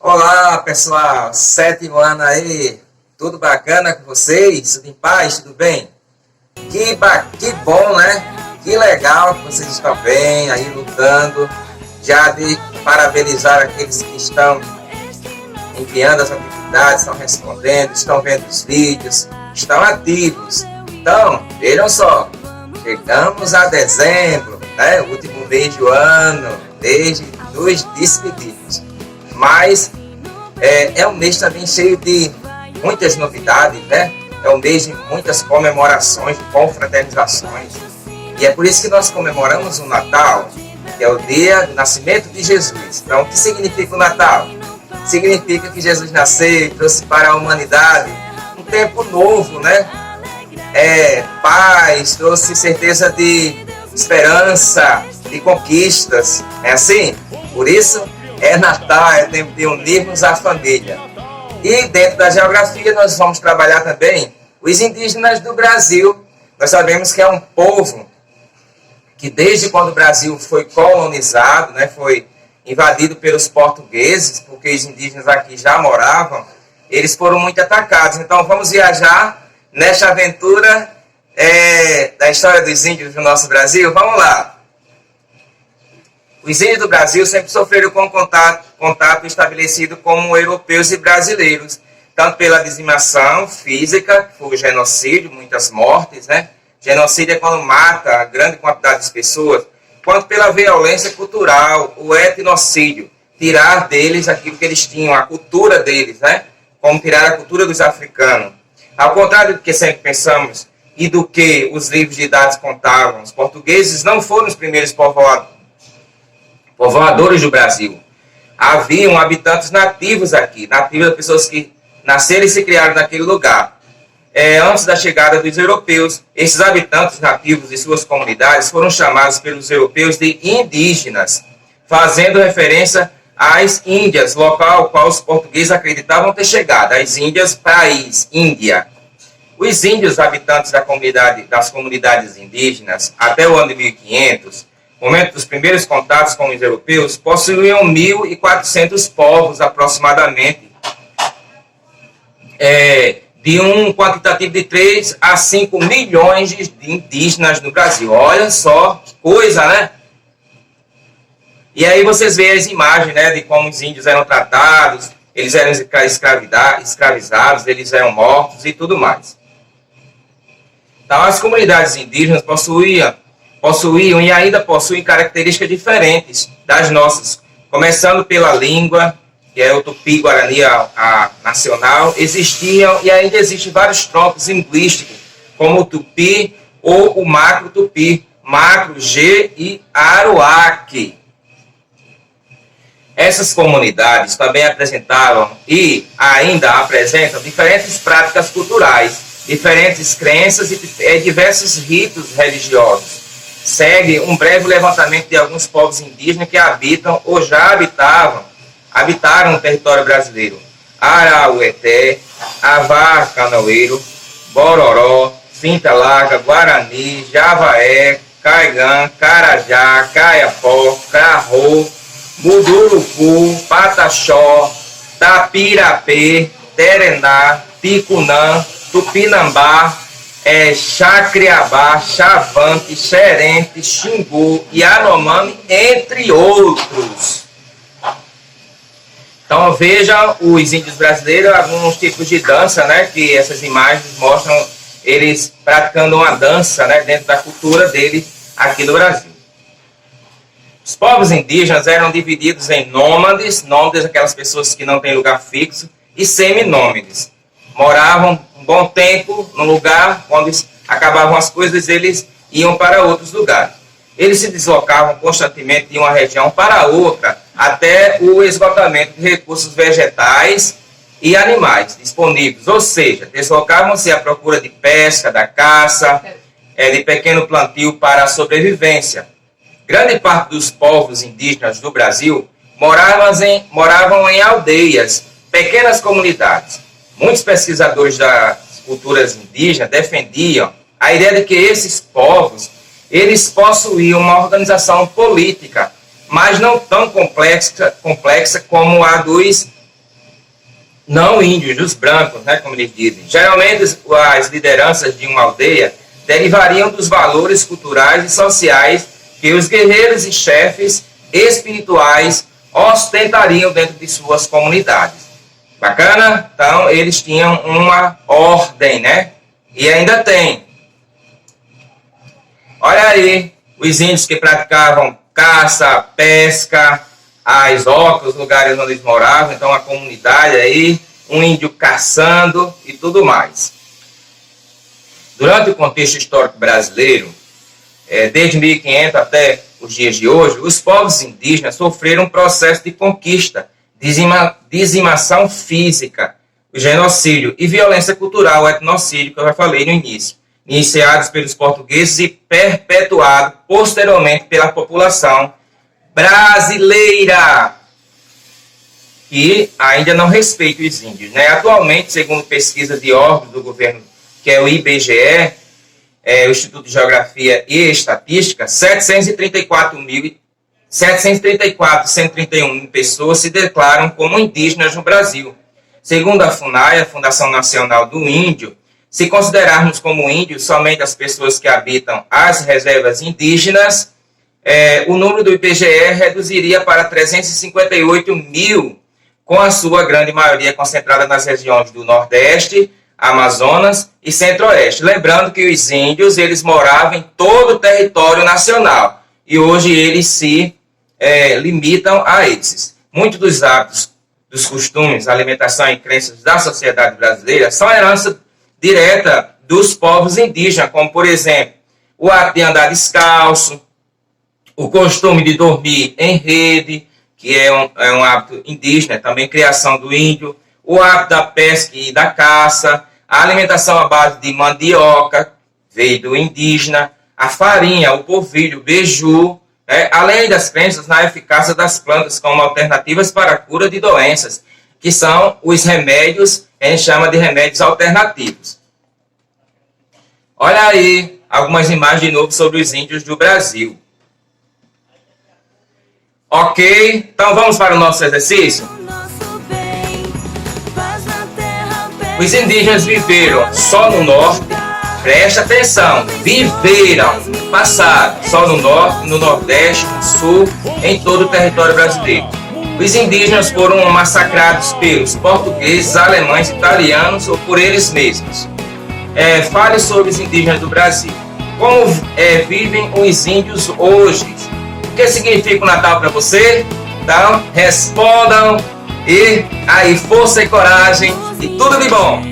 Olá, pessoal, 7º ano aí, tudo bacana com vocês? Tudo em paz, tudo bem? Que bom, né? Que legal que vocês estão bem aí lutando, já de parabenizar aqueles que estão enviando as atividades, estão respondendo, estão vendo os vídeos, estão ativos. Então, vejam só, chegamos a dezembro, né? O último mês do ano, desde nos despedimos. Mas é um mês também cheio de muitas novidades, né? É um mês de muitas comemorações, de confraternizações. E é por isso que nós comemoramos o Natal, que é o dia do nascimento de Jesus. Então, o que significa o Natal? Significa que Jesus nasceu e trouxe para a humanidade um tempo novo, né? Paz, trouxe certeza de esperança, de conquistas. É assim? Por isso, é Natal, é tempo de unirmos a família. E dentro da geografia nós vamos trabalhar também os indígenas do Brasil. Nós sabemos que é um povo que desde quando o Brasil foi colonizado, né, foi invadido pelos portugueses, porque os indígenas aqui já moravam, eles foram muito atacados. Então vamos viajar nesta aventura da história dos índios do nosso Brasil. Vamos lá. Os índios do Brasil sempre sofreram com contato estabelecido com europeus e brasileiros, tanto pela dizimação física, que foi o genocídio, muitas mortes, né? Genocídio é quando mata a grande quantidade de pessoas, quanto pela violência cultural, o etnocídio, tirar deles aquilo que eles tinham, a cultura deles, né? Como tirar a cultura dos africanos. Ao contrário do que sempre pensamos e do que os livros didáticos contavam, os portugueses não foram os primeiros povoadores do Brasil. Haviam habitantes nativos aqui, nativos, pessoas que nasceram e se criaram naquele lugar. Antes da chegada dos europeus, esses habitantes nativos e suas comunidades foram chamados pelos europeus de indígenas, fazendo referência às Índias, local ao qual os portugueses acreditavam ter chegado, as Índias, país, Índia. Os índios habitantes das comunidades indígenas, até o ano de 1500, momento dos primeiros contatos com os europeus, possuíam 1.400 povos aproximadamente, de um quantitativo de 3 a 5 milhões de indígenas no Brasil. Olha só que coisa, né? E aí vocês veem as imagens, né, de como os índios eram tratados, eles eram escravizados, eles eram mortos e tudo mais. Então as comunidades indígenas possuíam e ainda possuem características diferentes das nossas, começando pela língua, que é o tupi-guarani a nacional. Existiam e ainda existem vários troncos linguísticos, como o tupi ou o macro-tupi, macro-G e aruaque. Essas comunidades também apresentavam e ainda apresentam diferentes práticas culturais, diferentes crenças e diversos ritos religiosos. Segue um breve levantamento de alguns povos indígenas que habitam ou já habitaram o território brasileiro. Araueté, Avá Canaueiro, Bororó, Finta Larga, Guarani, Javaé, Caigã, Carajá, Caiapó, Carro, Mudurucu, Pataxó, Tapirapê, Terená, Ticunã, Tupinambá, Chacriabá, Chavante, Xerente, Xingu, Yanomami, entre outros. Então vejam os índios brasileiros, alguns tipos de dança, né, que essas imagens mostram eles praticando uma dança, né, dentro da cultura deles aqui no Brasil. Os povos indígenas eram divididos em nômades, aquelas pessoas que não têm lugar fixo, e seminômades. Moravam um bom tempo no lugar, quando acabavam as coisas, eles iam para outros lugares. Eles se deslocavam constantemente de uma região para outra, até o esgotamento de recursos vegetais e animais disponíveis. Ou seja, deslocavam-se à procura de pesca, da caça, de pequeno plantio para a sobrevivência. Grande parte dos povos indígenas do Brasil moravam em aldeias, pequenas comunidades. Muitos pesquisadores das culturas indígenas defendiam a ideia de que esses povos eles possuíam uma organização política, mas não tão complexa como a dos não índios, dos brancos, né, como eles dizem. Geralmente as lideranças de uma aldeia derivariam dos valores culturais e sociais que os guerreiros e chefes espirituais ostentariam dentro de suas comunidades. Bacana? Então, eles tinham uma ordem, né? E ainda tem. Olha aí, os índios que praticavam caça, pesca, as ocas, os lugares onde eles moravam. Então, a comunidade aí, um índio caçando e tudo mais. Durante o contexto histórico brasileiro, desde 1500 até os dias de hoje, os povos indígenas sofreram um processo de conquista, dizimação física, genocídio e violência cultural, etnocídio, que eu já falei no início, iniciados pelos portugueses e perpetuado posteriormente pela população brasileira, que ainda não respeita os índios, né? Atualmente, segundo pesquisas de órgãos do governo, que é o IBGE, o Instituto de Geografia e Estatística, 734.131 pessoas se declaram como indígenas no Brasil. Segundo a FUNAI, a Fundação Nacional do Índio, se considerarmos como índios somente as pessoas que habitam as reservas indígenas, o número do IBGE reduziria para 358 mil, com a sua grande maioria concentrada nas regiões do Nordeste, Amazonas e Centro-Oeste. Lembrando que os índios, eles moravam em todo o território nacional e hoje eles se limitam a esses. Muitos dos hábitos, dos costumes, alimentação e crenças da sociedade brasileira são herança direta dos povos indígenas, como, por exemplo, o hábito de andar descalço, o costume de dormir em rede, que é um hábito indígena, também criação do índio, o hábito da pesca e da caça, a alimentação à base de mandioca, veio do indígena, a farinha, o polvilho, o beiju, além das crenças na eficácia das plantas como alternativas para a cura de doenças, que são os remédios, a gente chama de remédios alternativos. Olha aí algumas imagens de novo sobre os índios do Brasil. Ok, então vamos para o nosso exercício? Os indígenas viveram só no norte, presta atenção, viveram no passado só no norte, no nordeste, no sul, em todo o território brasileiro. Os indígenas foram massacrados pelos portugueses, alemães, italianos ou por eles mesmos. Fale sobre os indígenas do Brasil. Como vivem os índios hoje? O que significa o Natal para você? Então, respondam. E aí, força e coragem e tudo de bom!